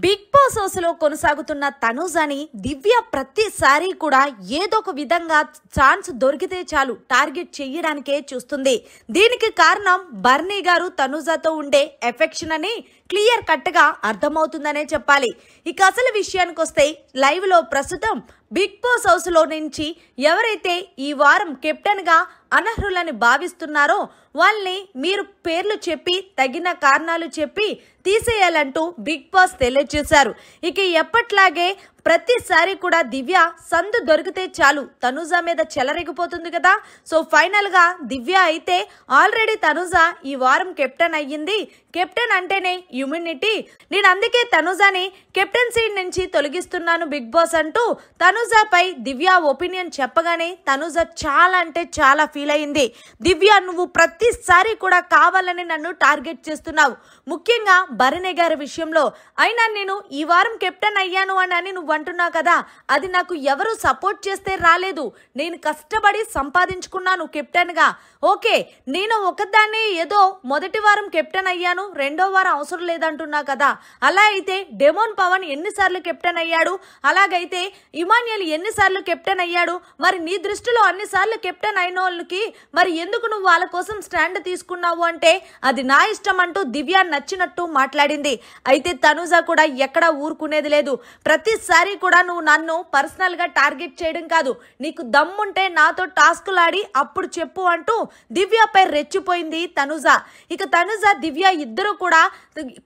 Big boss హౌస్లో కొనసాగుతున్న తనుజాని దివ్య ప్రతిసారి కూడా ఏదో ఒక విధంగా ఛాన్స్ దొరికితే చాలు టార్గెట్ చేయడానికే చూస్తుంది. దీనికి కారణం బర్నీ గారు తనుజాతో ఉండే ఎఫెక్షన్ అని క్లియర్ కట్ గా అర్థమవుతుందనే చెప్పాలి. ఇక అసలు విషయానికి వస్తే లైవ్ లో ప్రస్తుతం బిగ్ బాస్ హౌస్ లో నుంచి ఎవరైతే ఈ వారం కెప్టెన్ గా అనర్హులని భావిస్తున్నారో వాళ్ళని మీరు పేర్లు చెప్పి తగిన కారణాలు చెప్పి తీసేయాలంటూ బిగ్ బాస్ తెలియజేశారు. ఇక ఎప్పట్లాగే ప్రతిసారి కూడా దివ్య సందు దొరికితే చాలు తనుజా మీద చెలరేగిపోతుంది కదా. సో ఫైనల్ గా దివ్య అయితే ఆల్రెడీ తనుజా ఈ వారం కెప్టెన్ అయ్యింది. కెప్టెన్ అంటేనే ఇమ్యూనిటీ, నేను అందుకే తనుజాని కెప్టెన్సీ నుంచి తొలగిస్తున్నాను బిగ్ బాస్ అంటూ తనుజాపై దివ్య ఒపీనియన్ చెప్పగానే తనుజా చాలా అంటే చాలా ఫీల్ అయింది. దివ్య, నువ్వు ప్రతిసారి కూడా కావాలని నన్ను టార్గెట్ చేస్తున్నావు, ముఖ్యంగా భరణి గారి విషయంలో. అయినా నేను ఈ వారం కెప్టెన్ అయ్యాను అని నువ్వు అంటున్నావు కదా, అది నాకు ఎవరు సపోర్ట్ చేస్తే రాలేదు, నేను కష్టపడి సంపాదించుకున్నాను కెప్టెన్ గా. ఓకే, నేను ఒకదాన్ని ఏదో మొదటి వారం కెప్టెన్ అయ్యాను, రెండో వారం అవసరం లేదంటున్నా కదా. అలా అయితే డెమోన్ పవన్ ఎన్నిసార్లు కెప్టెన్ అయ్యాడు, అలాగైతే ఇమాన్యుయల్ ఎన్నిసార్లు కెప్టెన్ అయ్యాడు, మరి నీ దృష్టిలో అన్నిసార్లు కెప్టెన్ అయిన వాళ్ళకి మరి ఎందుకు నువ్వు వాళ్ళ కోసం స్టాండ్ తీసుకున్నావు అంటే అది నా ఇష్టం అంటూ దివ్య నచ్చినట్టు మాట్లాడింది. అయితే తనుజా కూడా ఎక్కడా ఊరుకునేది లేదు. ప్రతిసారి కూడా నువ్వు నన్ను పర్సనల్ గా టార్గెట్ చేయడం కాదు, నీకు దమ్ముంటే నాతో టాస్కులు ఆడి అప్పుడు చెప్పు అంటూ దివ్యపై రెచ్చిపోయింది తనుజా. ఇక తనుజా దివ్య ఇద్దరు కూడా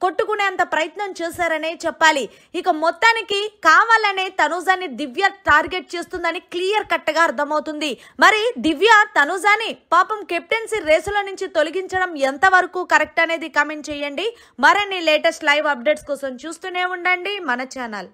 కొట్టుకునేంత ప్రయత్నం చేశారనే చెప్పాలి. ఇక మొత్తానికి కావాలనే తనుజాని దివ్య టార్గెట్ చేస్తుందని క్లియర్ కట్ గా అర్థమవుతుంది. మరి దివ్య తనుజాని పాపం కెప్టెన్సీ రేసులో నుంచి తొలగించడం ఎంతవరకు కరెక్ట్ అనేది కామెంట్ చేయండి. మరిన్ని లేటెస్ట్ లైవ్ అప్డేట్స్ కోసం చూస్తూనే ఉండండి మన ఛానల్.